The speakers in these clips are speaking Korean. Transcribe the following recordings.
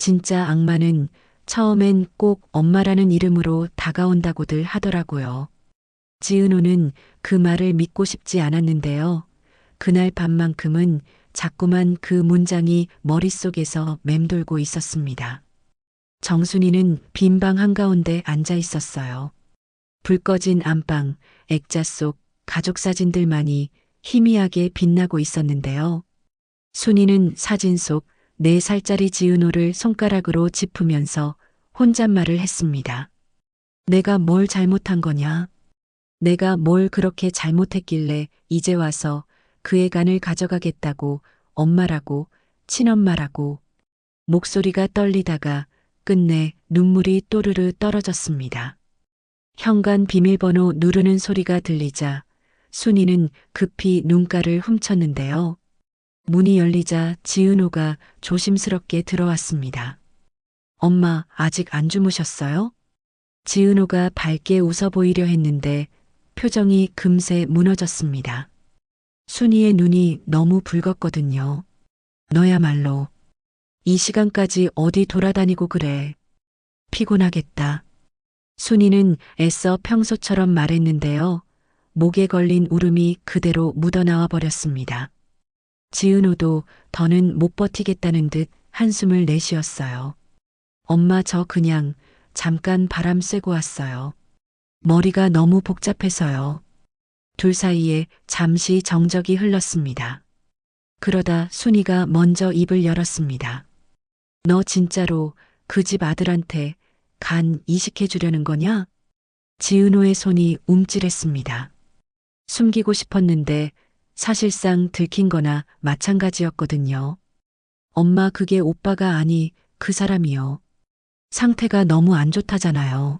진짜 악마는 처음엔 꼭 엄마라는 이름으로 다가온다고들 하더라고요. 지은호는 그 말을 믿고 싶지 않았는데요. 그날 밤만큼은 자꾸만 그 문장이 머릿속에서 맴돌고 있었습니다. 정순이는 빈 방 한가운데 앉아 있었어요. 불 꺼진 안방, 액자 속 가족 사진들만이 희미하게 빛나고 있었는데요. 순이는 사진 속 4살짜리 지은호를 손가락으로 짚으면서 혼잣말을 했습니다. 내가 뭘 잘못한 거냐? 내가 뭘 그렇게 잘못했길래 이제 와서 그 애간을 가져가겠다고 엄마라고 친엄마라고. 목소리가 떨리다가 끝내 눈물이 또르르 떨어졌습니다. 현관 비밀번호 누르는 소리가 들리자 순이는 급히 눈가를 훔쳤는데요. 문이 열리자 지은호가 조심스럽게 들어왔습니다. 엄마, 아직 안 주무셨어요? 지은호가 밝게 웃어 보이려 했는데 표정이 금세 무너졌습니다. 순이의 눈이 너무 붉었거든요. 너야말로 이 시간까지 어디 돌아다니고 그래. 피곤하겠다. 순이는 애써 평소처럼 말했는데요. 목에 걸린 울음이 그대로 묻어나와 버렸습니다. 지은호도 더는 못 버티겠다는 듯 한숨을 내쉬었어요. 엄마, 저 그냥 잠깐 바람 쐬고 왔어요. 머리가 너무 복잡해서요. 둘 사이에 잠시 정적이 흘렀습니다. 그러다 순이가 먼저 입을 열었습니다. 너 진짜로 그 집 아들한테 간 이식해 주려는 거냐? 지은호의 손이 움찔했습니다. 숨기고 싶었는데 사실상 들킨 거나 마찬가지였거든요. 엄마, 그게 오빠가 아니 그 사람이요. 상태가 너무 안 좋다잖아요.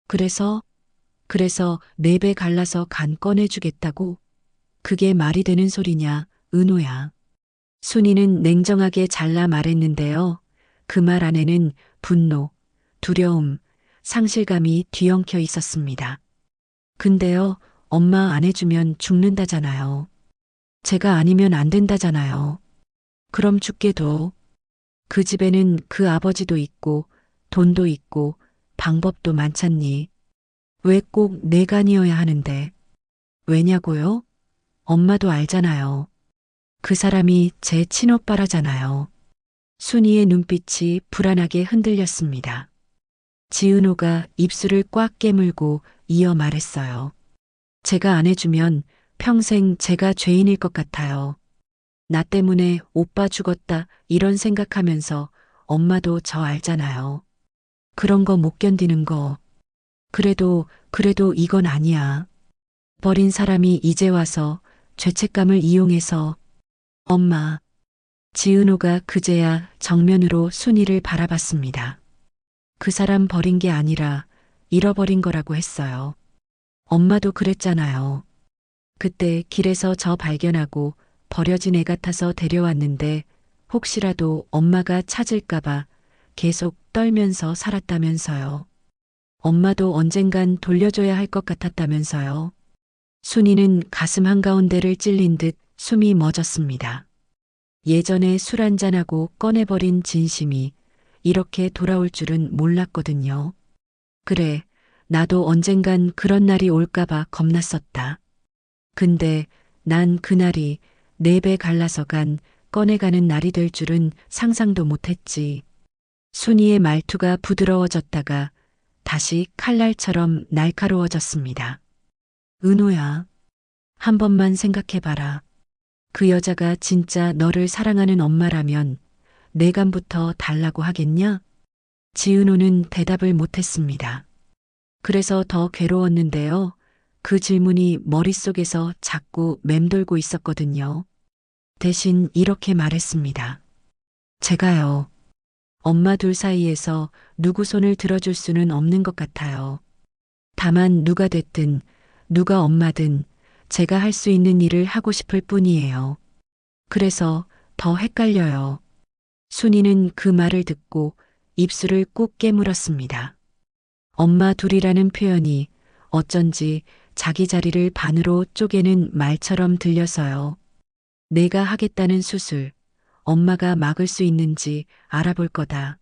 그래서 4배 갈라서 간 꺼내주겠다고? 그게 말이 되는 소리냐, 은호야. 순이는 냉정하게 잘라 말했는데요. 그 말 안에는 분노, 두려움, 상실감이 뒤엉켜 있었습니다. 근데요, 엄마 안 해주면 죽는다잖아요. 제가 아니면 안 된다잖아요. 그럼 죽게도. 그 집에는 그 아버지도 있고 돈도 있고 방법도 많잖니. 왜 꼭 내간이어야 하는데? 왜냐고요? 엄마도 알잖아요. 그 사람이 제 친오빠라잖아요. 순이의 눈빛이 불안하게 흔들렸습니다. 지은호가 입술을 꽉 깨물고 이어 말했어요. 제가 안 해주면 평생 제가 죄인일 것 같아요. 나 때문에 오빠 죽었다 이런 생각하면서 엄마도 저 알잖아요. 그런 거 못 견디는 거. 그래도 이건 아니야. 버린 사람이 이제 와서 죄책감을 이용해서. 엄마. 지은호가 그제야 정면으로 순이를 바라봤습니다. 그 사람 버린 게 아니라 잃어버린 거라고 했어요. 엄마도 그랬잖아요. 그때 길에서 저 발견하고 버려진 애 같아서 데려왔는데 혹시라도 엄마가 찾을까봐 계속 떨면서 살았다면서요. 엄마도 언젠간 돌려줘야 할 것 같았다면서요. 순이는 가슴 한가운데를 찔린 듯 숨이 멎었습니다. 예전에 술 한잔하고 꺼내버린 진심이 이렇게 돌아올 줄은 몰랐거든요. 그래, 나도 언젠간 그런 날이 올까봐 겁났었다. 근데 난 그날이 4배 갈라서 간 꺼내가는 날이 될 줄은 상상도 못했지. 순이의 말투가 부드러워졌다가 다시 칼날처럼 날카로워졌습니다. 은호야, 한 번만 생각해봐라. 그 여자가 진짜 너를 사랑하는 엄마라면 내간부터 달라고 하겠냐? 지은호는 대답을 못했습니다. 그래서 더 괴로웠는데요. 그 질문이 머릿속에서 자꾸 맴돌고 있었거든요. 대신 이렇게 말했습니다. 제가요. 엄마 둘 사이에서 누구 손을 들어줄 수는 없는 것 같아요. 다만 누가 됐든 누가 엄마든 제가 할 수 있는 일을 하고 싶을 뿐이에요. 그래서 더 헷갈려요. 순이는 그 말을 듣고 입술을 꾹 깨물었습니다. 엄마 둘이라는 표현이 어쩐지 자기 자리를 반으로 쪼개는 말처럼 들려서요. 내가 하겠다는 수술, 엄마가 막을 수 있는지 알아볼 거다.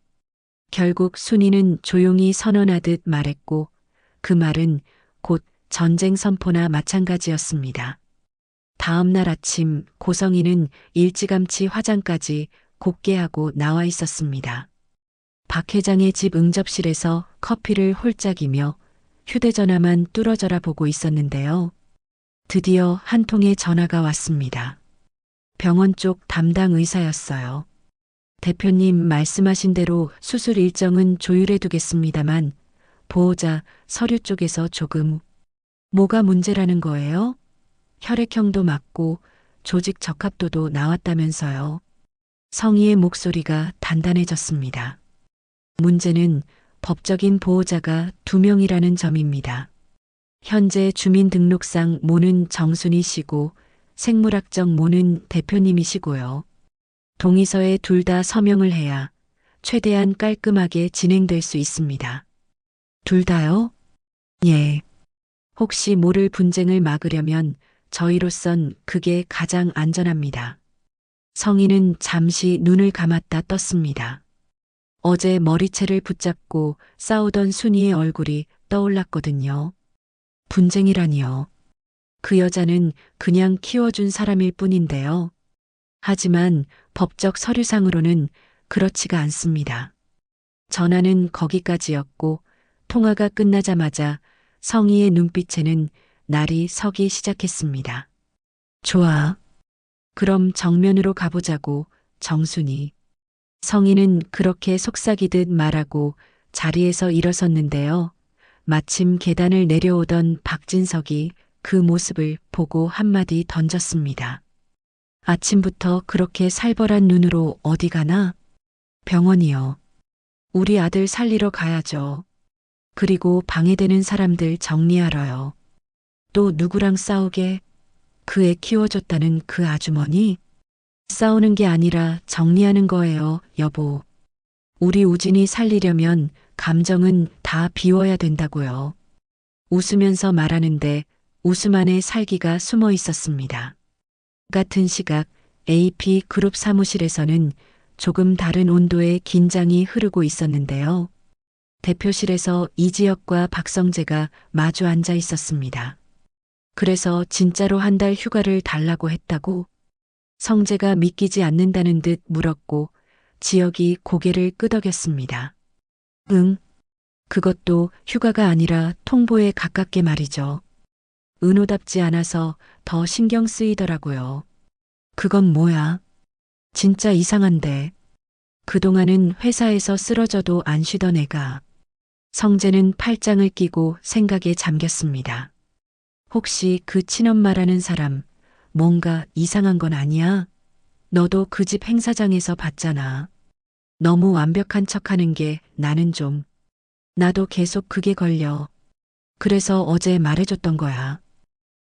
결국 순이는 조용히 선언하듯 말했고 그 말은 곧 전쟁 선포나 마찬가지였습니다. 다음 날 아침 고성이는 일찌감치 화장까지 곱게 하고 나와 있었습니다. 박 회장의 집 응접실에서 커피를 홀짝이며 휴대전화만 뚫어져라 보고 있었는데요. 드디어 한 통의 전화가 왔습니다. 병원 쪽 담당 의사였어요. 대표님 말씀하신 대로 수술 일정은 조율해 두겠습니다만 보호자 서류 쪽에서 조금 뭐가 문제라는 거예요? 혈액형도 맞고 조직 적합도도 나왔다면서요. 성희의 목소리가 단단해졌습니다. 문제는 법적인 보호자가 2명이라는 점입니다. 현재 주민등록상 모는 정순희 씨고 생물학적 모는 대표님이시고요. 동의서에 둘 다 서명을 해야 최대한 깔끔하게 진행될 수 있습니다. 둘 다요? 예. 혹시 모를 분쟁을 막으려면 저희로선 그게 가장 안전합니다. 성희는 잠시 눈을 감았다 떴습니다. 어제 머리채를 붙잡고 싸우던 순이의 얼굴이 떠올랐거든요. 분쟁이라니요. 그 여자는 그냥 키워준 사람일 뿐인데요. 하지만 법적 서류상으로는 그렇지가 않습니다. 전화는 거기까지였고 통화가 끝나자마자 성희의 눈빛에는 날이 서기 시작했습니다. 좋아. 그럼 정면으로 가보자고, 정순이. 성희는 그렇게 속삭이듯 말하고 자리에서 일어섰는데요. 마침 계단을 내려오던 박진석이 그 모습을 보고 한마디 던졌습니다. 아침부터 그렇게 살벌한 눈으로 어디 가나? 병원이요. 우리 아들 살리러 가야죠. 그리고 방해되는 사람들 정리하러요. 또 누구랑 싸우게? 그 애 키워줬다는 그 아주머니? 싸우는 게 아니라 정리하는 거예요, 여보. 우리 우진이 살리려면 감정은 다 비워야 된다고요. 웃으면서 말하는데 웃음 안에 살기가 숨어 있었습니다. 같은 시각 AP그룹 사무실에서는 조금 다른 온도의 긴장이 흐르고 있었는데요. 대표실에서 이지혁과 박성재가 마주 앉아 있었습니다. 그래서 진짜로 한 달 휴가를 달라고 했다고? 성재가 믿기지 않는다는 듯 물었고 지혁이 고개를 끄덕였습니다. 응. 그것도 휴가가 아니라 통보에 가깝게 말이죠. 은호답지 않아서 더 신경 쓰이더라고요. 그건 뭐야? 진짜 이상한데. 그동안은 회사에서 쓰러져도 안 쉬던 애가. 성재는 팔짱을 끼고 생각에 잠겼습니다. 혹시 그 친엄마라는 사람 뭔가 이상한 건 아니야? 너도 그 집 행사장에서 봤잖아. 너무 완벽한 척하는 게 나는 좀. 나도 계속 그게 걸려. 그래서 어제 말해줬던 거야.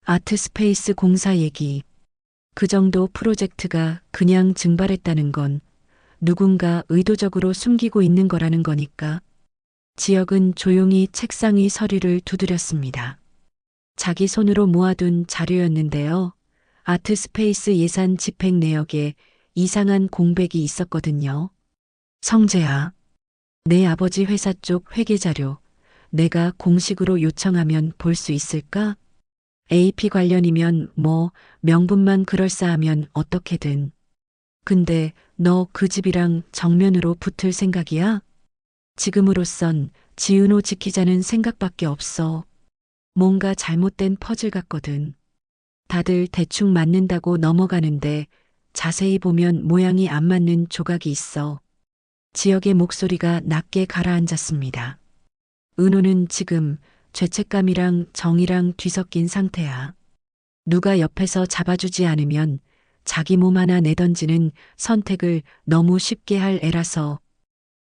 아트스페이스 공사 얘기. 그 정도 프로젝트가 그냥 증발했다는 건 누군가 의도적으로 숨기고 있는 거라는 거니까. 지혁은 조용히 책상 위 서류를 두드렸습니다. 자기 손으로 모아둔 자료였는데요. 아트스페이스 예산 집행 내역에 이상한 공백이 있었거든요. 성재야, 내 아버지 회사 쪽 회계 자료 내가 공식으로 요청하면 볼 수 있을까? AP 관련이면 뭐 명분만 그럴싸하면 어떻게든. 근데 너 그 집이랑 정면으로 붙을 생각이야? 지금으로선 지은호 지키자는 생각밖에 없어. 뭔가 잘못된 퍼즐 같거든. 다들 대충 맞는다고 넘어가는데 자세히 보면 모양이 안 맞는 조각이 있어. 지역의 목소리가 낮게 가라앉았습니다. 은호는 지금 죄책감이랑 정이랑 뒤섞인 상태야. 누가 옆에서 잡아주지 않으면 자기 몸 하나 내던지는 선택을 너무 쉽게 할 애라서.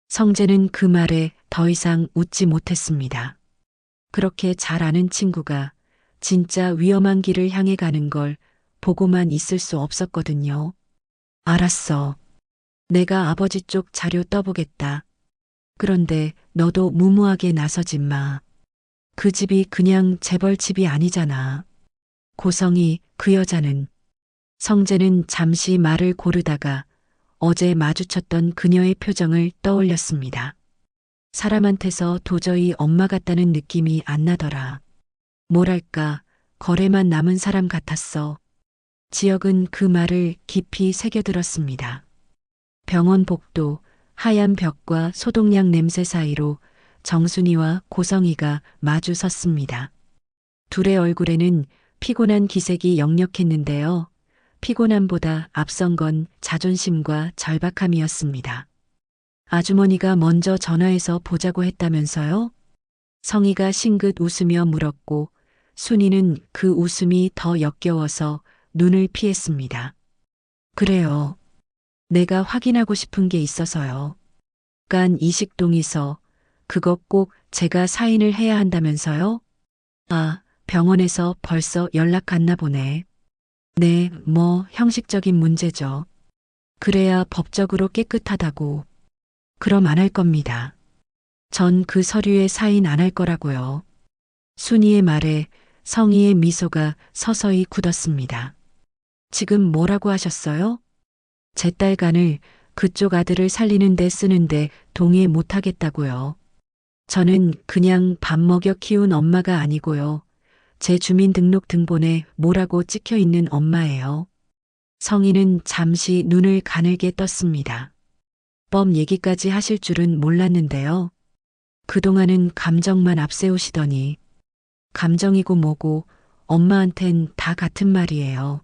성재는 그 말에 더 이상 웃지 못했습니다. 그렇게 잘 아는 친구가 진짜 위험한 길을 향해 가는 걸 보고만 있을 수 없었거든요. 알았어. 내가 아버지 쪽 자료 떠보겠다. 그런데 너도 무모하게 나서지 마. 그 집이 그냥 재벌집이 아니잖아. 고성이 그 여자는. 성재는 잠시 말을 고르다가 어제 마주쳤던 그녀의 표정을 떠올렸습니다. 사람한테서 도저히 엄마 같다는 느낌이 안 나더라. 뭐랄까, 거래만 남은 사람 같았어. 지역은 그 말을 깊이 새겨들었습니다. 병원 복도, 하얀 벽과 소독약 냄새 사이로 정순이와 고성이가 마주 섰습니다. 둘의 얼굴에는 피곤한 기색이 역력했는데요. 피곤함보다 앞선 건 자존심과 절박함이었습니다. 아주머니가 먼저 전화해서 보자고 했다면서요? 성희가 싱긋 웃으며 물었고 순이는 그 웃음이 더 역겨워서 눈을 피했습니다. 그래요. 내가 확인하고 싶은 게 있어서요. 간 이식동이서 그거 꼭 제가 사인을 해야 한다면서요? 아, 병원에서 벌써 연락 갔나 보네. 네, 뭐 형식적인 문제죠. 그래야 법적으로 깨끗하다고. 그럼 안 할 겁니다. 전 그 서류에 사인 안 할 거라고요. 순이의 말에 성희의 미소가 서서히 굳었습니다. 지금 뭐라고 하셨어요? 제 딸간을 그쪽 아들을 살리는 데 쓰는데 동의 못 하겠다고요. 저는 그냥 밥 먹여 키운 엄마가 아니고요. 제 주민등록 등본에 뭐라고 찍혀 있는 엄마예요. 성희는 잠시 눈을 가늘게 떴습니다. 법 얘기까지 하실 줄은 몰랐는데요. 그동안은 감정만 앞세우시더니 감정이고 뭐고 엄마한텐 다 같은 말이에요.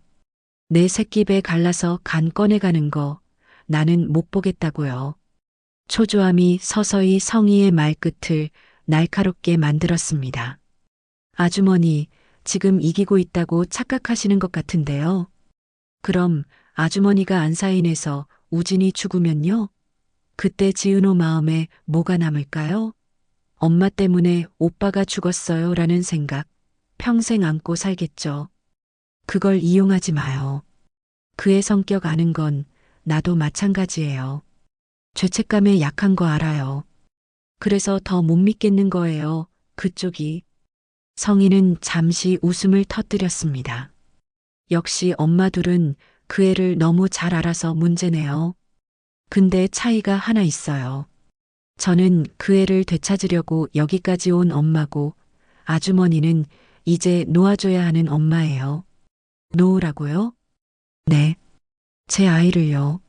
내 새끼 배 갈라서 간 꺼내가는 거 나는 못 보겠다고요. 초조함이 서서히 성희의 말끝을 날카롭게 만들었습니다. 아주머니, 지금 이기고 있다고 착각하시는 것 같은데요. 그럼 아주머니가 안 사인해서 우진이 죽으면요? 그때 지은호 마음에 뭐가 남을까요? 엄마 때문에 오빠가 죽었어요 라는 생각 평생 안고 살겠죠. 그걸 이용하지 마요. 그의 성격 아는 건 나도 마찬가지예요. 죄책감에 약한 거 알아요. 그래서 더 못 믿겠는 거예요. 그쪽이. 성희는 잠시 웃음을 터뜨렸습니다. 역시 엄마 둘은 그 애를 너무 잘 알아서 문제네요. 근데 차이가 하나 있어요. 저는 그 애를 되찾으려고 여기까지 온 엄마고 아주머니는 이제 놓아줘야 하는 엄마예요. 놓으라고요? 네. 제 아이를요.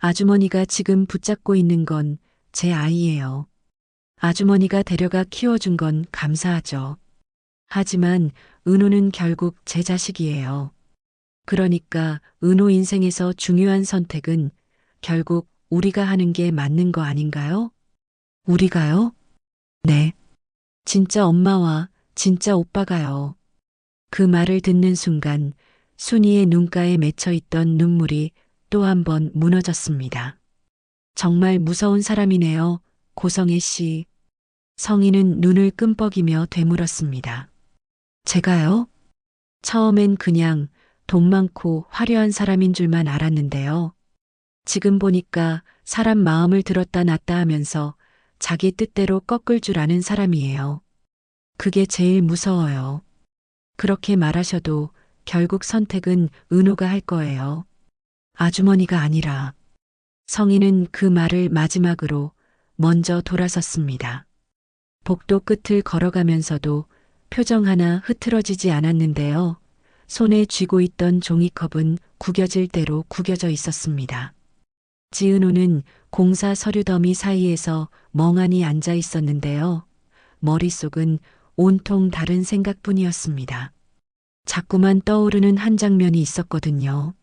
아주머니가 지금 붙잡고 있는 건 제 아이예요. 아주머니가 데려가 키워준 건 감사하죠. 하지만 은호는 결국 제 자식이에요. 그러니까 은호 인생에서 중요한 선택은 결국 우리가 하는 게 맞는 거 아닌가요? 우리가요? 네. 진짜 엄마와 진짜 오빠가요. 그 말을 듣는 순간 순이의 눈가에 맺혀 있던 눈물이 또 한 번 무너졌습니다. 정말 무서운 사람이네요. 고성애 씨. 성희는 눈을 끔뻑이며 되물었습니다. 제가요? 처음엔 그냥 돈 많고 화려한 사람인 줄만 알았는데요. 지금 보니까 사람 마음을 들었다 놨다 하면서 자기 뜻대로 꺾을 줄 아는 사람이에요. 그게 제일 무서워요. 그렇게 말하셔도 결국 선택은 은호가 할 거예요. 아주머니가 아니라. 성희는 그 말을 마지막으로 먼저 돌아섰습니다. 복도 끝을 걸어가면서도 표정 하나 흐트러지지 않았는데요. 손에 쥐고 있던 종이컵은 구겨질 대로 구겨져 있었습니다. 지은호는 공사 서류 더미 사이에서 멍하니 앉아 있었는데요. 머릿속은 온통 다른 생각뿐이었습니다. 자꾸만 떠오르는 한 장면이 있었거든요.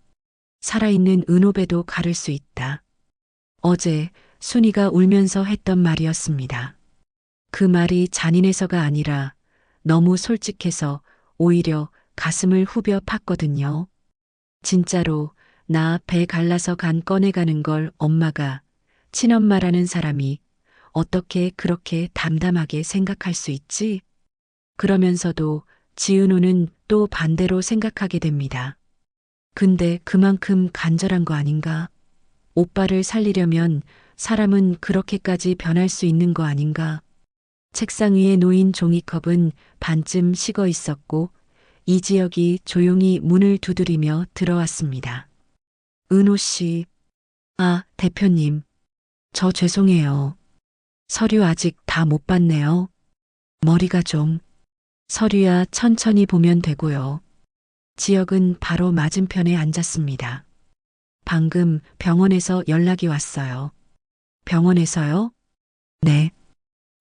살아있는 은호배도 가를 수 있다. 어제 순이가 울면서 했던 말이었습니다. 그 말이 잔인해서가 아니라 너무 솔직해서 오히려 가슴을 후벼 팠거든요. 진짜로 나 배 갈라서 간 꺼내가는 걸 엄마가 친엄마라는 사람이 어떻게 그렇게 담담하게 생각할 수 있지? 그러면서도 지은호는 또 반대로 생각하게 됩니다. 근데 그만큼 간절한 거 아닌가? 오빠를 살리려면 사람은 그렇게까지 변할 수 있는 거 아닌가? 책상 위에 놓인 종이컵은 반쯤 식어 있었고 이지혁이 조용히 문을 두드리며 들어왔습니다. 은호 씨. 아, 대표님. 저 죄송해요. 서류 아직 다 못 봤네요. 머리가 좀. 서류야 천천히 보면 되고요. 지역은 바로 맞은편에 앉았습니다. 방금 병원에서 연락이 왔어요. 병원에서요? 네.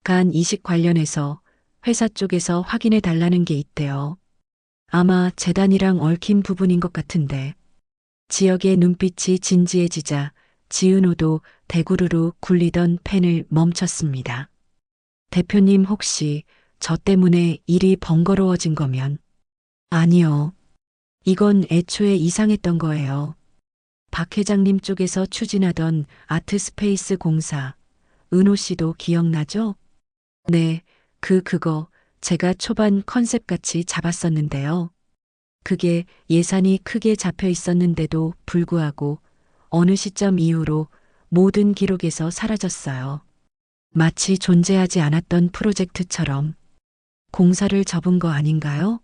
간 이식 관련해서 회사 쪽에서 확인해 달라는 게 있대요. 아마 재단이랑 얽힌 부분인 것 같은데. 지역의 눈빛이 진지해지자 지은호도 대구르르 굴리던 펜을 멈췄습니다. 대표님 혹시 저 때문에 일이 번거로워진 거면? 아니요. 이건 애초에 이상했던 거예요. 박 회장님 쪽에서 추진하던 아트스페이스 공사, 은호 씨도 기억나죠? 네, 그거 제가 초반 컨셉같이 잡았었는데요. 그게 예산이 크게 잡혀 있었는데도 불구하고 어느 시점 이후로 모든 기록에서 사라졌어요. 마치 존재하지 않았던 프로젝트처럼. 공사를 접은 거 아닌가요?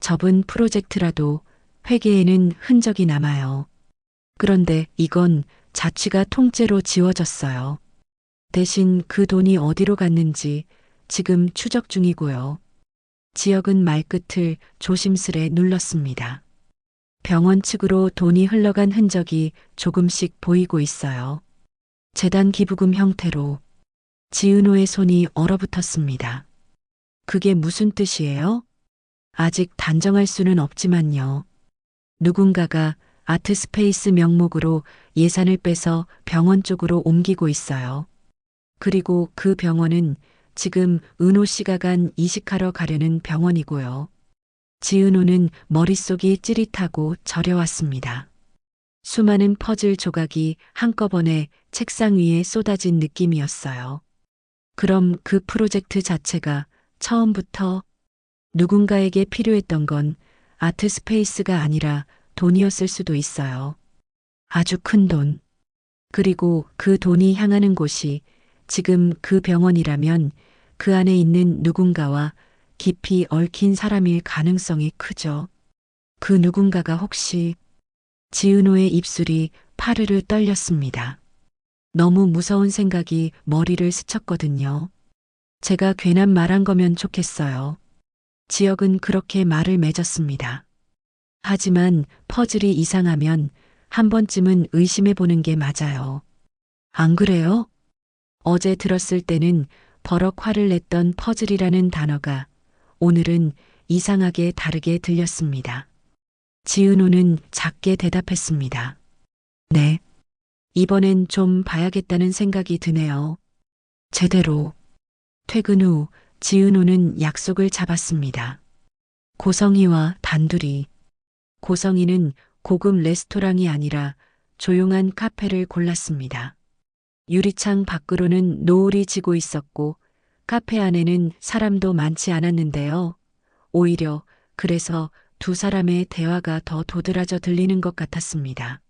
접은 프로젝트라도 회계에는 흔적이 남아요. 그런데 이건 자취가 통째로 지워졌어요. 대신 그 돈이 어디로 갔는지 지금 추적 중이고요. 지역은 말끝을 조심스레 눌렀습니다. 병원 측으로 돈이 흘러간 흔적이 조금씩 보이고 있어요. 재단 기부금 형태로. 지은호의 손이 얼어붙었습니다. 그게 무슨 뜻이에요? 아직 단정할 수는 없지만요. 누군가가 아트스페이스 명목으로 예산을 빼서 병원 쪽으로 옮기고 있어요. 그리고 그 병원은 지금 은호 씨가 간 이식하러 가려는 병원이고요. 지은호는 머릿속이 찌릿하고 저려왔습니다. 수많은 퍼즐 조각이 한꺼번에 책상 위에 쏟아진 느낌이었어요. 그럼 그 프로젝트 자체가 처음부터 누군가에게 필요했던 건 아트 스페이스가 아니라 돈이었을 수도 있어요. 아주 큰 돈. 그리고 그 돈이 향하는 곳이 지금 그 병원이라면 그 안에 있는 누군가와 깊이 얽힌 사람일 가능성이 크죠. 그 누군가가 혹시 지은호의 입술이 파르르 떨렸습니다. 너무 무서운 생각이 머리를 스쳤거든요. 제가 괜한 말한 거면 좋겠어요. 지역은 그렇게 말을 맺었습니다. 하지만 퍼즐이 이상하면 한 번쯤은 의심해 보는 게 맞아요. 안 그래요? 어제 들었을 때는 버럭 화를 냈던 퍼즐이라는 단어가 오늘은 이상하게 다르게 들렸습니다. 지은호는 작게 대답했습니다. 네. 이번엔 좀 봐야겠다는 생각이 드네요. 제대로. 퇴근 후 지은호는 약속을 잡았습니다. 고성이와 단둘이. 고성이는 고급 레스토랑이 아니라 조용한 카페를 골랐습니다. 유리창 밖으로는 노을이 지고 있었고 카페 안에는 사람도 많지 않았는데요. 오히려 그래서 두 사람의 대화가 더 도드라져 들리는 것 같았습니다.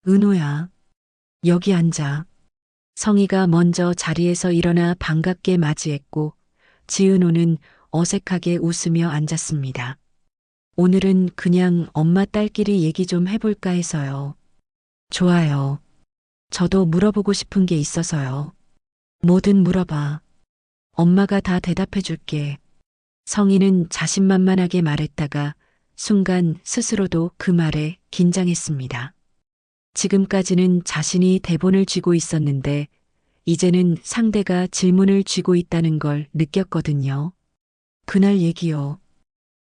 은호야, 여기 앉아. 성희가 먼저 자리에서 일어나 반갑게 맞이했고 지은호는 어색하게 웃으며 앉았습니다. 오늘은 그냥 엄마 딸끼리 얘기 좀 해볼까 해서요. 좋아요. 저도 물어보고 싶은 게 있어서요. 뭐든 물어봐. 엄마가 다 대답해 줄게. 성희는 자신만만하게 말했다가 순간 스스로도 그 말에 긴장했습니다. 지금까지는 자신이 대본을 쥐고 있었는데 이제는 상대가 질문을 쥐고 있다는 걸 느꼈거든요. 그날 얘기요.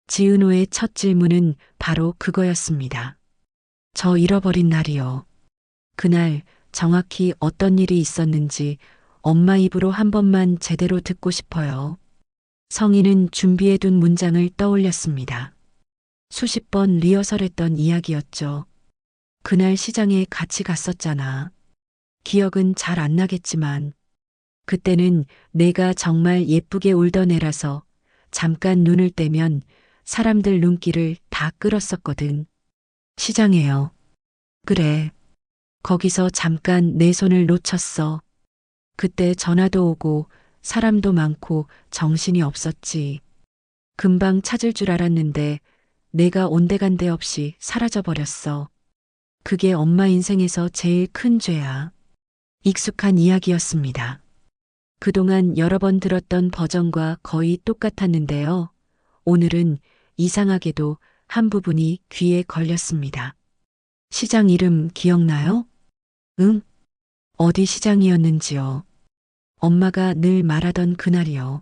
지은호의 첫 질문은 바로 그거였습니다. 저 잃어버린 날이요. 그날 정확히 어떤 일이 있었는지 엄마 입으로 한 번만 제대로 듣고 싶어요. 성희는 준비해둔 문장을 떠올렸습니다. 수십 번 리허설했던 이야기였죠. 그날 시장에 같이 갔었잖아. 기억은 잘 안 나겠지만 그때는 내가 정말 예쁘게 울던 애라서 잠깐 눈을 떼면 사람들 눈길을 다 끌었었거든. 시장에요. 그래. 거기서 잠깐 내 손을 놓쳤어. 그때 전화도 오고 사람도 많고 정신이 없었지. 금방 찾을 줄 알았는데 내가 온데간데 없이 사라져버렸어. 그게 엄마 인생에서 제일 큰 죄야. 익숙한 이야기였습니다. 그동안 여러 번 들었던 버전과 거의 똑같았는데요. 오늘은 이상하게도 한 부분이 귀에 걸렸습니다. 시장 이름 기억나요? 응? 어디 시장이었는지요? 엄마가 늘 말하던 그날이요.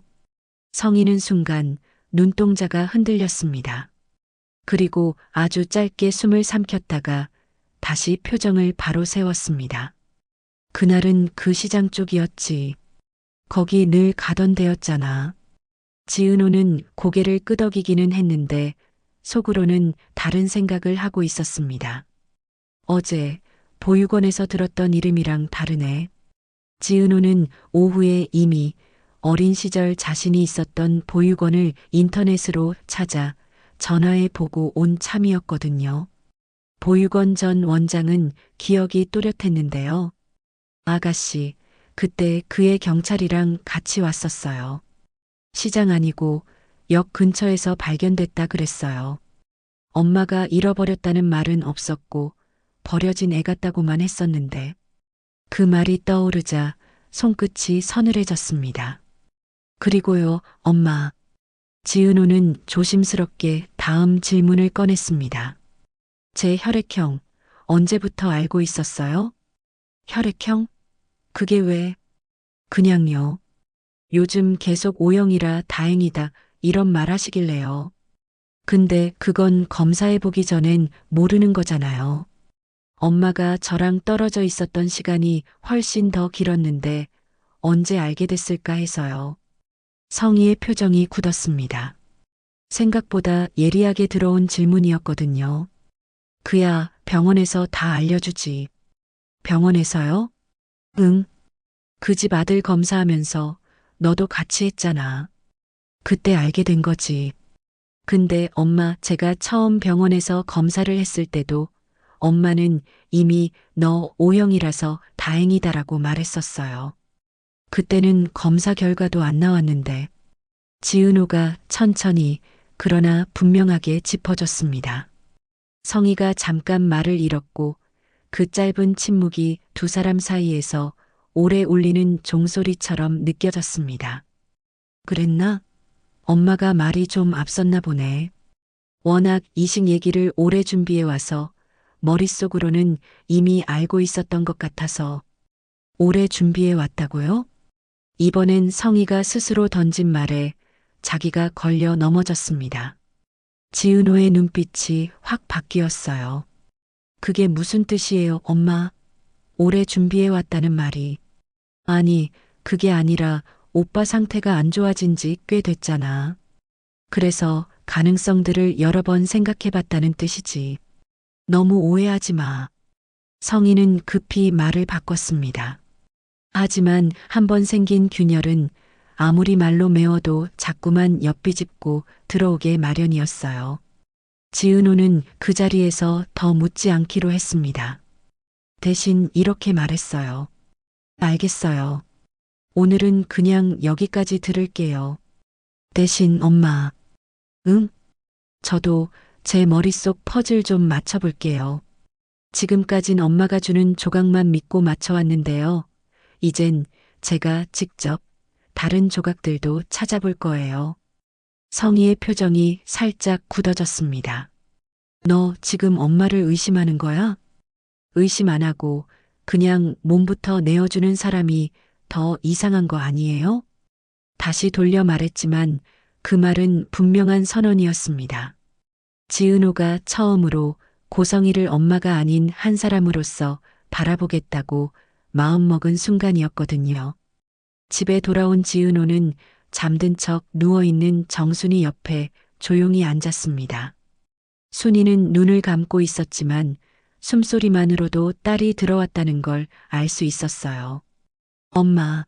성희는 순간 눈동자가 흔들렸습니다. 그리고 아주 짧게 숨을 삼켰다가 다시 표정을 바로 세웠습니다. 그날은 그 시장 쪽이었지. 거기 늘 가던 데였잖아. 지은호는 고개를 끄덕이기는 했는데 속으로는 다른 생각을 하고 있었습니다. 어제 보육원에서 들었던 이름이랑 다르네. 지은호는 오후에 이미 어린 시절 자신이 있었던 보육원을 인터넷으로 찾아 전화해 보고 온 참이었거든요. 보육원 전 원장은 기억이 또렷했는데요. 아가씨, 그때 그의 경찰이랑 같이 왔었어요. 시장 아니고 역 근처에서 발견됐다 그랬어요. 엄마가 잃어버렸다는 말은 없었고 버려진 애 같다고만 했었는데 그 말이 떠오르자 손끝이 서늘해졌습니다. 그리고요, 엄마. 지은호는 조심스럽게 다음 질문을 꺼냈습니다. 제 혈액형 언제부터 알고 있었어요? 혈액형? 그게 왜? 그냥요. 요즘 계속 O형이라 다행이다 이런 말 하시길래요. 근데 그건 검사해보기 전엔 모르는 거잖아요. 엄마가 저랑 떨어져 있었던 시간이 훨씬 더 길었는데 언제 알게 됐을까 해서요. 성희의 표정이 굳었습니다. 생각보다 예리하게 들어온 질문이었거든요. 그야 병원에서 다 알려주지. 병원에서요? 응. 그 집 아들 검사하면서 너도 같이 했잖아. 그때 알게 된 거지. 근데 엄마, 제가 처음 병원에서 검사를 했을 때도 엄마는 이미 너 O형이라서 다행이다라고 말했었어요. 그때는 검사 결과도 안 나왔는데 지은호가 천천히 그러나 분명하게 짚어줬습니다. 성희가 잠깐 말을 잃었고 그 짧은 침묵이 두 사람 사이에서 오래 울리는 종소리처럼 느껴졌습니다. 그랬나? 엄마가 말이 좀 앞섰나 보네. 워낙 이식 얘기를 오래 준비해 와서 머릿속으로는 이미 알고 있었던 것 같아서 오래 준비해 왔다고요? 이번엔 성희가 스스로 던진 말에 자기가 걸려 넘어졌습니다. 지은호의 눈빛이 확 바뀌었어요. 그게 무슨 뜻이에요, 엄마? 오래 준비해 왔다는 말이. 아니, 그게 아니라 오빠 상태가 안 좋아진 지 꽤 됐잖아. 그래서 가능성들을 여러 번 생각해 봤다는 뜻이지. 너무 오해하지 마. 성희는 급히 말을 바꿨습니다. 하지만 한번 생긴 균열은 아무리 말로 메워도 자꾸만 엿비집고 들어오게 마련이었어요. 지은호는 그 자리에서 더 묻지 않기로 했습니다. 대신 이렇게 말했어요. 알겠어요. 오늘은 그냥 여기까지 들을게요. 대신 엄마. 응? 저도 제 머릿속 퍼즐 좀 맞춰볼게요. 지금까진 엄마가 주는 조각만 믿고 맞춰왔는데요. 이젠 제가 직접 다른 조각들도 찾아볼 거예요. 성희의 표정이 살짝 굳어졌습니다. 너 지금 엄마를 의심하는 거야? 의심 안 하고 그냥 몸부터 내어주는 사람이 더 이상한 거 아니에요? 다시 돌려 말했지만 그 말은 분명한 선언이었습니다. 지은호가 처음으로 고성희를 엄마가 아닌 한 사람으로서 바라보겠다고 마음먹은 순간이었거든요. 집에 돌아온 지은호는 잠든 척 누워있는 정순이 옆에 조용히 앉았습니다. 순이는 눈을 감고 있었지만 숨소리만으로도 딸이 들어왔다는 걸 알 수 있었어요. 엄마.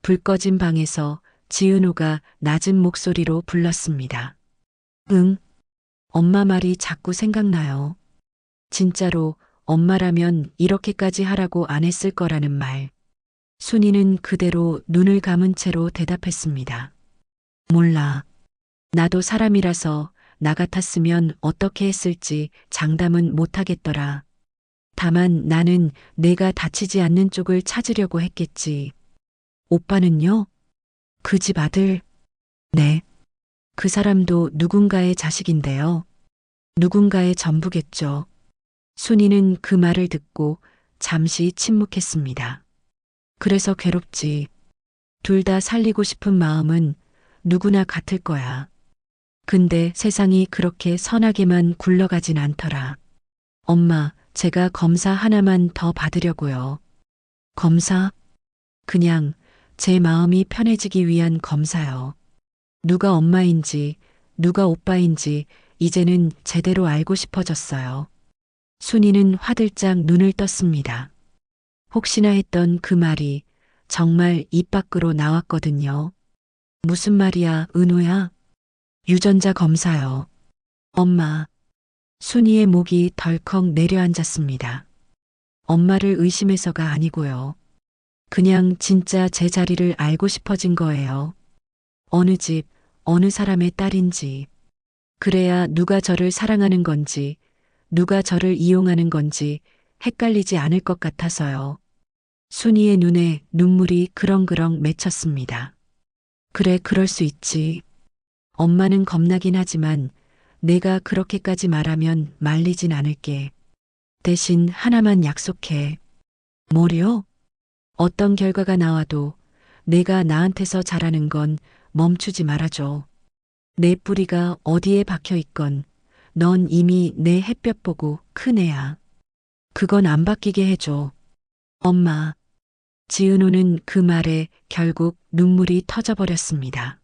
불 꺼진 방에서 지은호가 낮은 목소리로 불렀습니다. 응. 엄마 말이 자꾸 생각나요. 진짜로 엄마라면 이렇게까지 하라고 안 했을 거라는 말. 순이는 그대로 눈을 감은 채로 대답했습니다. 몰라. 나도 사람이라서 나 같았으면 어떻게 했을지 장담은 못하겠더라. 다만 나는 내가 다치지 않는 쪽을 찾으려고 했겠지. 오빠는요? 그 집 아들. 네. 그 사람도 누군가의 자식인데요. 누군가의 전부겠죠. 순이는 그 말을 듣고 잠시 침묵했습니다. 그래서 괴롭지. 둘 다 살리고 싶은 마음은 누구나 같을 거야. 근데 세상이 그렇게 선하게만 굴러가진 않더라. 엄마, 제가 검사 하나만 더 받으려고요. 검사? 그냥 제 마음이 편해지기 위한 검사요. 누가 엄마인지, 누가 오빠인지 이제는 제대로 알고 싶어졌어요. 순이는 화들짝 눈을 떴습니다. 혹시나 했던 그 말이 정말 입 밖으로 나왔거든요. 무슨 말이야, 은호야? 유전자 검사요. 엄마. 순이의 목이 덜컥 내려앉았습니다. 엄마를 의심해서가 아니고요. 그냥 진짜 제 자리를 알고 싶어진 거예요. 어느 집, 어느 사람의 딸인지. 그래야 누가 저를 사랑하는 건지, 누가 저를 이용하는 건지 헷갈리지 않을 것 같아서요. 순이의 눈에 눈물이 그렁그렁 맺혔습니다. 그래, 그럴 수 있지. 엄마는 겁나긴 하지만 내가 그렇게까지 말하면 말리진 않을게. 대신 하나만 약속해. 뭐요? 어떤 결과가 나와도 내가 나한테서 잘하는 건 멈추지 말아줘. 내 뿌리가 어디에 박혀 있건 넌 이미 내 햇볕 보고 큰 애야. 그건 안 바뀌게 해줘. 엄마. 지은호는 그 말에 결국 눈물이 터져버렸습니다.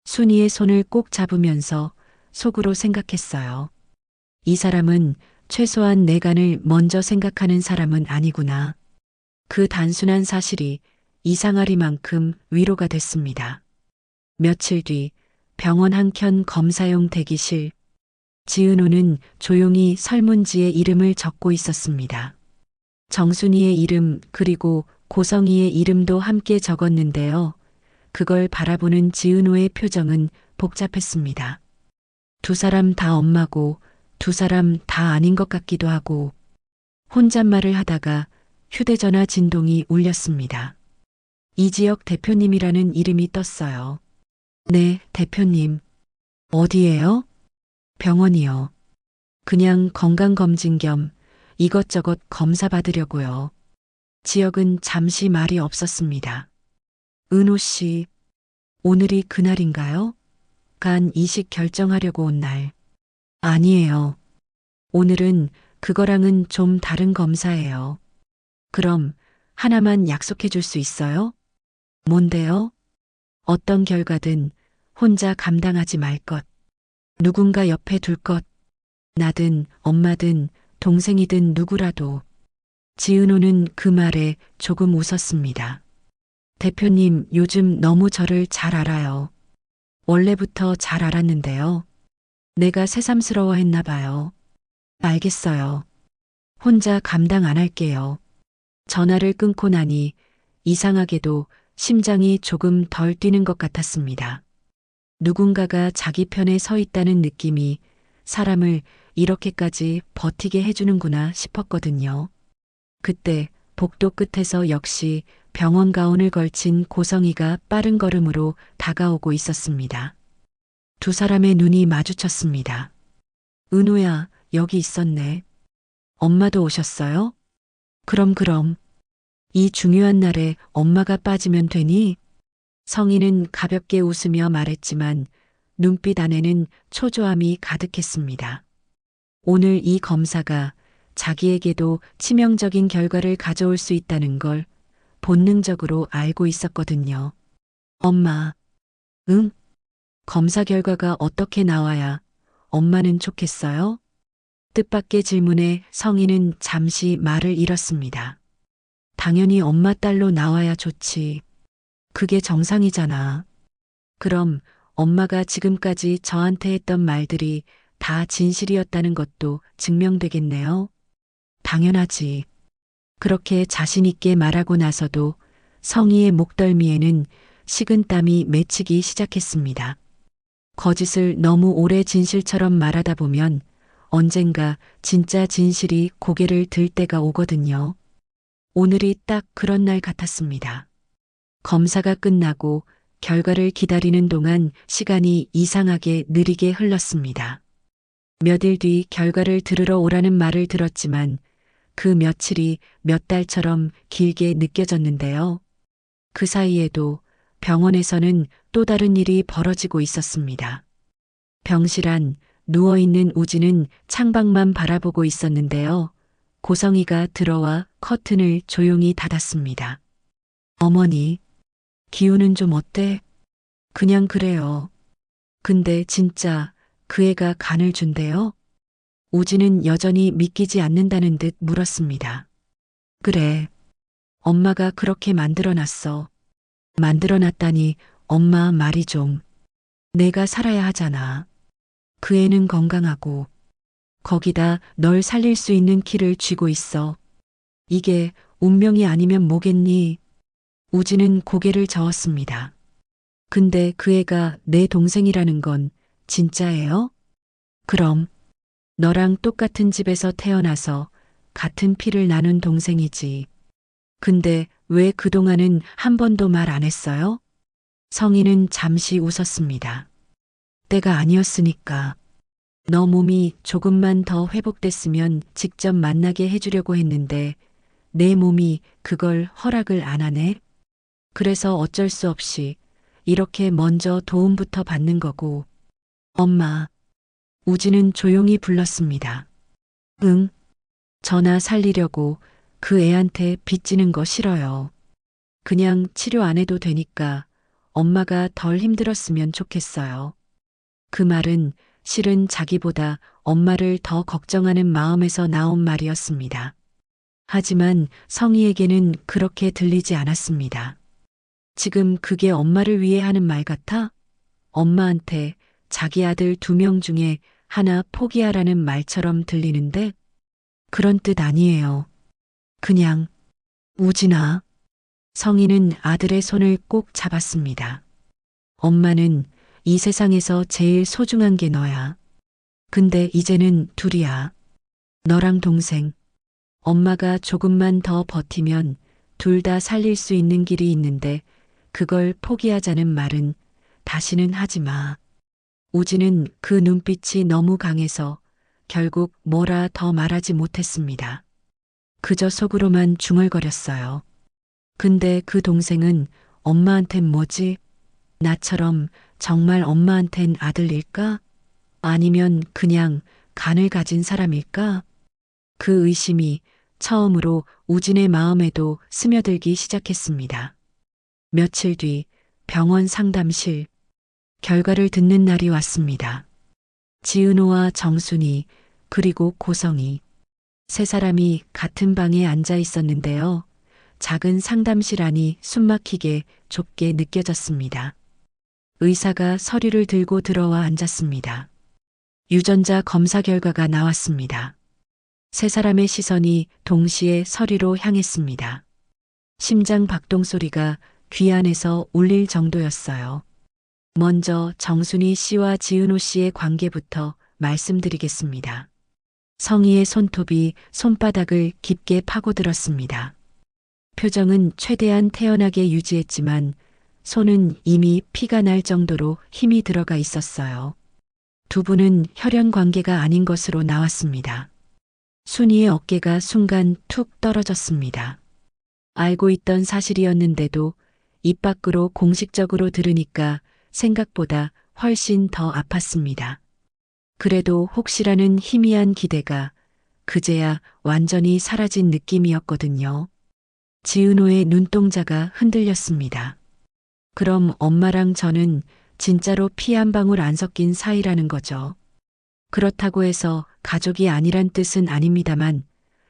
순이의 손을 꼭 잡으면서 속으로 생각했어요. 이 사람은 최소한 내간을 먼저 생각하는 사람은 아니구나. 그 단순한 사실이 이상하리만큼 위로가 됐습니다. 며칠 뒤 병원 한켠 검사용 대기실. 지은호는 조용히 설문지에 이름을 적고 있었습니다. 정순이의 이름 그리고 고성이의 이름도 함께 적었는데요. 그걸 바라보는 지은호의 표정은 복잡했습니다. 두 사람 다 엄마고 두 사람 다 아닌 것 같기도 하고 혼잣말을 하다가 휴대전화 진동이 울렸습니다. 이지혁 대표님이라는 이름이 떴어요. 네, 대표님. 어디에요? 병원이요. 그냥 건강검진 겸 이것저것 검사 받으려고요. 지혁은 잠시 말이 없었습니다. 은호 씨, 오늘이 그날인가요? 간 이식 결정하려고 온 날. 아니에요. 오늘은 그거랑은 좀 다른 검사예요. 그럼 하나만 약속해 줄 수 있어요? 뭔데요? 어떤 결과든 혼자 감당하지 말 것. 누군가 옆에 둘 것. 나든 엄마든 동생이든 누구라도. 지은호는 그 말에 조금 웃었습니다. 대표님 요즘 너무 저를 잘 알아요. 원래부터 잘 알았는데요. 내가 새삼스러워 했나 봐요. 알겠어요. 혼자 감당 안 할게요. 전화를 끊고 나니 이상하게도 심장이 조금 덜 뛰는 것 같았습니다. 누군가가 자기 편에 서 있다는 느낌이 사람을 이렇게까지 버티게 해주는구나 싶었거든요. 그때 복도 끝에서 역시 병원 가운을 걸친 고성이가 빠른 걸음으로 다가오고 있었습니다. 두 사람의 눈이 마주쳤습니다. 은호야, 여기 있었네. 엄마도 오셨어요? 그럼. 이 중요한 날에 엄마가 빠지면 되니? 성희는 가볍게 웃으며 말했지만 눈빛 안에는 초조함이 가득했습니다. 오늘 이 검사가 자기에게도 치명적인 결과를 가져올 수 있다는 걸 본능적으로 알고 있었거든요. 엄마, 응? 검사 결과가 어떻게 나와야 엄마는 좋겠어요? 뜻밖의 질문에 성희는 잠시 말을 잃었습니다. 당연히 엄마 딸로 나와야 좋지. 그게 정상이잖아. 그럼 엄마가 지금까지 저한테 했던 말들이 다 진실이었다는 것도 증명되겠네요. 당연하지. 그렇게 자신 있게 말하고 나서도 성희의 목덜미에는 식은땀이 맺히기 시작했습니다. 거짓을 너무 오래 진실처럼 말하다 보면 언젠가 진짜 진실이 고개를 들 때가 오거든요. 오늘이 딱 그런 날 같았습니다. 검사가 끝나고 결과를 기다리는 동안 시간이 이상하게 느리게 흘렀습니다. 몇 일 뒤 결과를 들으러 오라는 말을 들었지만 그 며칠이 몇 달처럼 길게 느껴졌는데요. 그 사이에도 병원에서는 또 다른 일이 벌어지고 있었습니다. 병실 안 누워있는 우진은 창밖만 바라보고 있었는데요. 고성이가 들어와 커튼을 조용히 닫았습니다. 어머니, 기운은 좀 어때? 그냥 그래요. 근데 진짜 그 애가 간을 준대요? 우진은 여전히 믿기지 않는다는 듯 물었습니다. 그래. 엄마가 그렇게 만들어놨어. 만들어놨다니 엄마 말이 좀. 내가 살아야 하잖아. 그 애는 건강하고 거기다 널 살릴 수 있는 키를 쥐고 있어. 이게 운명이 아니면 뭐겠니? 우진은 고개를 저었습니다. 근데 그 애가 내 동생이라는 건 진짜예요? 그럼 너랑 똑같은 집에서 태어나서 같은 피를 나눈 동생이지. 근데 왜 그동안은 한 번도 말 안 했어요? 성희는 잠시 웃었습니다. 때가 아니었으니까. 너 몸이 조금만 더 회복됐으면 직접 만나게 해주려고 했는데 내 몸이 그걸 허락을 안 하네. 그래서 어쩔 수 없이 이렇게 먼저 도움부터 받는 거고. 엄마, 우진은 조용히 불렀습니다. 응, 전화 살리려고 그 애한테 빚지는 거 싫어요. 그냥 치료 안 해도 되니까 엄마가 덜 힘들었으면 좋겠어요. 그 말은 실은 자기보다 엄마를 더 걱정하는 마음에서 나온 말이었습니다. 하지만 성희에게는 그렇게 들리지 않았습니다. 지금 그게 엄마를 위해 하는 말 같아? 엄마한테 자기 아들 2명 중에 하나 포기하라는 말처럼 들리는데 그런 뜻 아니에요. 그냥 우진아. 성희는 아들의 손을 꼭 잡았습니다. 엄마는 이 세상에서 제일 소중한 게 너야. 근데 이제는 둘이야. 너랑 동생. 엄마가 조금만 더 버티면 둘 다 살릴 수 있는 길이 있는데 그걸 포기하자는 말은 다시는 하지 마. 우진은 그 눈빛이 너무 강해서 결국 뭐라 더 말하지 못했습니다. 그저 속으로만 중얼거렸어요. 근데 그 동생은 엄마한텐 뭐지? 나처럼 정말 엄마한텐 아들일까? 아니면 그냥 간을 가진 사람일까? 그 의심이 처음으로 우진의 마음에도 스며들기 시작했습니다. 며칠 뒤 병원 상담실. 결과를 듣는 날이 왔습니다. 지은호와 정순이 그리고 고성이 세 사람이 같은 방에 앉아 있었는데요. 작은 상담실 안이 숨막히게 좁게 느껴졌습니다. 의사가 서류를 들고 들어와 앉았습니다. 유전자 검사 결과가 나왔습니다. 세 사람의 시선이 동시에 서류로 향했습니다. 심장 박동 소리가 귀 안에서 울릴 정도였어요. 먼저 정순이 씨와 지은호 씨의 관계부터 말씀드리겠습니다. 성희의 손톱이 손바닥을 깊게 파고들었습니다. 표정은 최대한 태연하게 유지했지만 손은 이미 피가 날 정도로 힘이 들어가 있었어요. 두 분은 혈연 관계가 아닌 것으로 나왔습니다. 순이의 어깨가 순간 툭 떨어졌습니다. 알고 있던 사실이었는데도 입 밖으로 공식적으로 들으니까 생각보다 훨씬 더 아팠습니다. 그래도 혹시라는 희미한 기대가 그제야 완전히 사라진 느낌이었거든요. 지은호의 눈동자가 흔들렸습니다. 그럼 엄마랑 저는 진짜로 피 한 방울 안 섞인 사이라는 거죠. 그렇다고 해서 가족이 아니란 뜻은 아닙니다만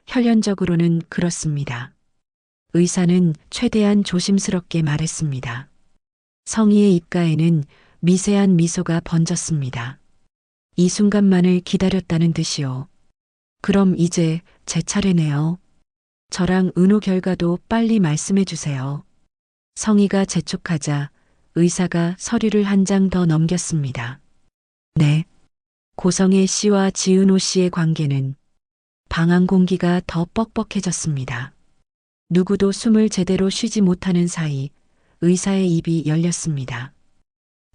혈연적으로는 그렇습니다. 의사는 최대한 조심스럽게 말했습니다. 성희의 입가에는 미세한 미소가 번졌습니다. 이 순간만을 기다렸다는 듯이요. 그럼 이제 제 차례네요. 저랑 은호 결과도 빨리 말씀해 주세요. 성희가 재촉하자 의사가 서류를 한 장 더 넘겼습니다. 네. 고성애 씨와 지은호 씨의 관계는 방안 공기가 더 뻑뻑해졌습니다. 누구도 숨을 제대로 쉬지 못하는 사이 의사의 입이 열렸습니다.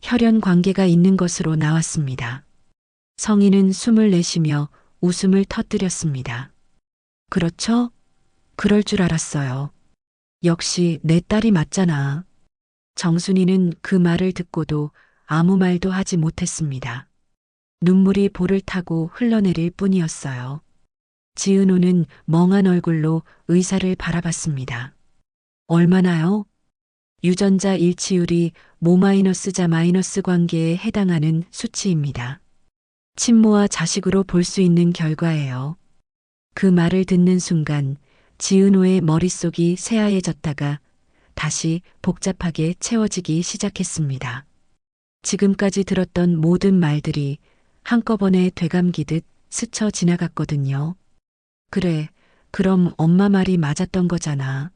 혈연 관계가 있는 것으로 나왔습니다. 성인은 숨을 내쉬며 웃음을 터뜨렸습니다. 그렇죠? 그럴 줄 알았어요. 역시 내 딸이 맞잖아. 정순이는 그 말을 듣고도 아무 말도 하지 못했습니다. 눈물이 볼을 타고 흘러내릴 뿐이었어요. 지은호는 멍한 얼굴로 의사를 바라봤습니다. 얼마나요? 유전자 일치율이 모마이너스자 마이너스 관계에 해당하는 수치입니다. 친모와 자식으로 볼 수 있는 결과예요. 그 말을 듣는 순간 지은호의 머릿속이 새하얘졌다가 다시 복잡하게 채워지기 시작했습니다. 지금까지 들었던 모든 말들이 한꺼번에 되감기듯 스쳐 지나갔거든요. 그래, 그럼 엄마 말이 맞았던 거잖아.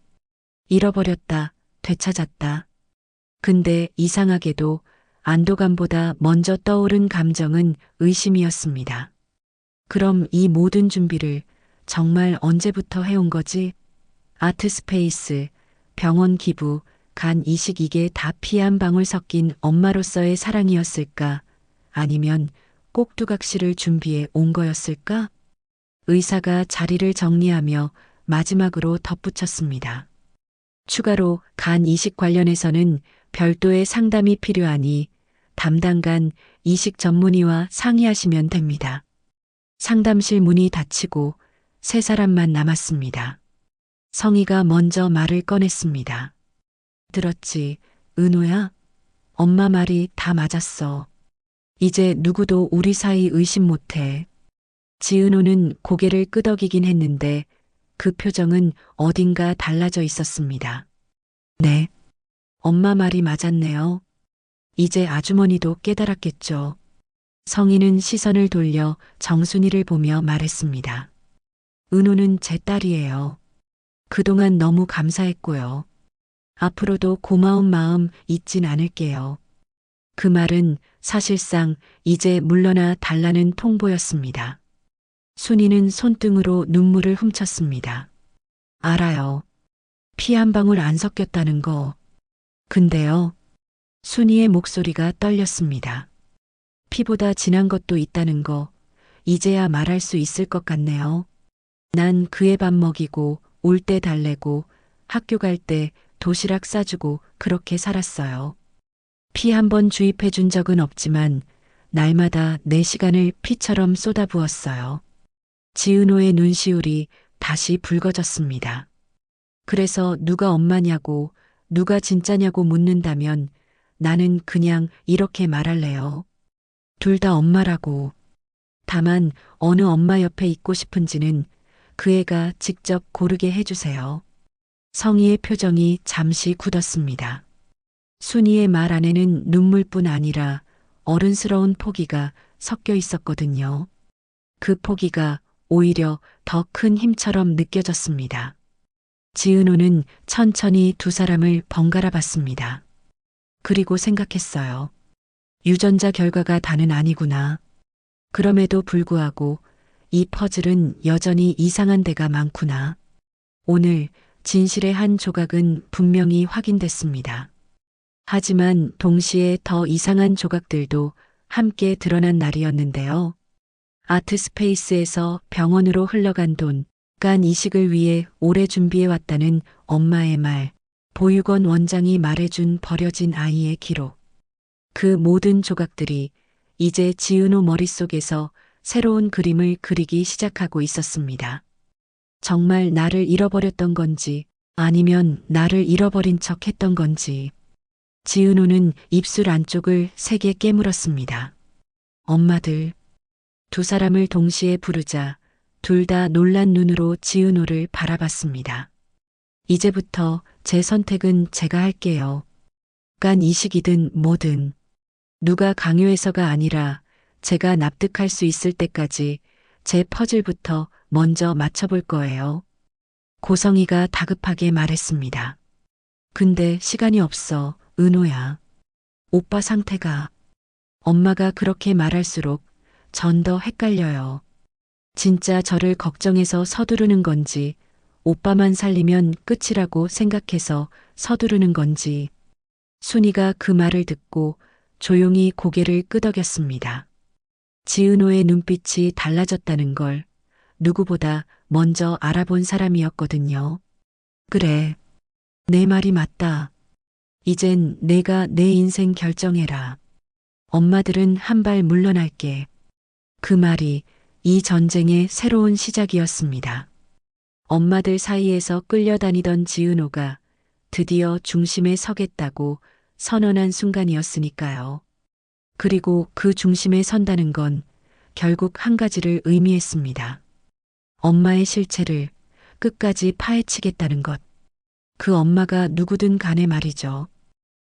잃어버렸다, 되찾았다. 근데 이상하게도 안도감보다 먼저 떠오른 감정은 의심이었습니다. 그럼 이 모든 준비를 정말 언제부터 해온 거지? 아트스페이스, 병원 기부, 간 이식 이게 다 피 한 방울 섞인 엄마로서의 사랑이었을까? 아니면 꼭두각시를 준비해 온 거였을까? 의사가 자리를 정리하며 마지막으로 덧붙였습니다. 추가로 간 이식 관련해서는 별도의 상담이 필요하니 담당간 이식 전문의와 상의하시면 됩니다. 상담실 문이 닫히고 세 사람만 남았습니다. 성희가 먼저 말을 꺼냈습니다. 들었지, 은호야? 엄마 말이 다 맞았어. 이제 누구도 우리 사이 의심 못해. 지은호는 고개를 끄덕이긴 했는데 그 표정은 어딘가 달라져 있었습니다. 네. 엄마 말이 맞았네요. 이제 아주머니도 깨달았겠죠. 성희는 시선을 돌려 정순이를 보며 말했습니다. 은호는 제 딸이에요. 그동안 너무 감사했고요. 앞으로도 고마운 마음 잊진 않을게요. 그 말은 사실상 이제 물러나 달라는 통보였습니다. 순이는 손등으로 눈물을 훔쳤습니다. 알아요. 피 한 방울 안 섞였다는 거. 근데요. 순이의 목소리가 떨렸습니다. 피보다 진한 것도 있다는 거, 이제야 말할 수 있을 것 같네요. 난 그의 밥 먹이고, 올 때 달래고, 학교 갈 때 도시락 싸주고 그렇게 살았어요. 피 한 번 주입해 준 적은 없지만, 날마다 내 시간을 피처럼 쏟아부었어요. 지은호의 눈시울이 다시 붉어졌습니다. 그래서 누가 엄마냐고, 누가 진짜냐고 묻는다면 나는 그냥 이렇게 말할래요. 둘 다 엄마라고. 다만 어느 엄마 옆에 있고 싶은지는 그 애가 직접 고르게 해주세요. 성희의 표정이 잠시 굳었습니다. 순이의 말 안에는 눈물뿐 아니라 어른스러운 포기가 섞여 있었거든요. 그 포기가 오히려 더 큰 힘처럼 느껴졌습니다. 지은호는 천천히 두 사람을 번갈아 봤습니다. 그리고 생각했어요. 유전자 결과가 다는 아니구나. 그럼에도 불구하고 이 퍼즐은 여전히 이상한 데가 많구나. 오늘 진실의 한 조각은 분명히 확인됐습니다. 하지만 동시에 더 이상한 조각들도 함께 드러난 날이었는데요. 아트스페이스에서 병원으로 흘러간 돈, 간 이식을 위해 오래 준비해왔다는 엄마의 말, 보육원 원장이 말해준 버려진 아이의 기록. 그 모든 조각들이 이제 지은호 머릿속에서 새로운 그림을 그리기 시작하고 있었습니다. 정말 나를 잃어버렸던 건지 아니면 나를 잃어버린 척 했던 건지. 지은호는 입술 안쪽을 세게 깨물었습니다. 엄마들. 두 사람을 동시에 부르자 둘 다 놀란 눈으로 지은호를 바라봤습니다. 이제부터 제 선택은 제가 할게요. 간 이식이든 뭐든. 누가 강요해서가 아니라 제가 납득할 수 있을 때까지 제 퍼즐부터 먼저 맞춰볼 거예요. 고성희가 다급하게 말했습니다. 근데 시간이 없어, 은호야. 오빠 상태가. 엄마가 그렇게 말할수록 전 더 헷갈려요. 진짜 저를 걱정해서 서두르는 건지, 오빠만 살리면 끝이라고 생각해서 서두르는 건지. 순이가 그 말을 듣고 조용히 고개를 끄덕였습니다. 지은호의 눈빛이 달라졌다는 걸 누구보다 먼저 알아본 사람이었거든요. 그래, 내 말이 맞다. 이젠 내가 내 인생 결정해라. 엄마들은 한 발 물러날게. 그 말이 이 전쟁의 새로운 시작이었습니다. 엄마들 사이에서 끌려다니던 지은호가 드디어 중심에 서겠다고 선언한 순간이었으니까요. 그리고 그 중심에 선다는 건 결국 한 가지를 의미했습니다. 엄마의 실체를 끝까지 파헤치겠다는 것. 그 엄마가 누구든 간에 말이죠.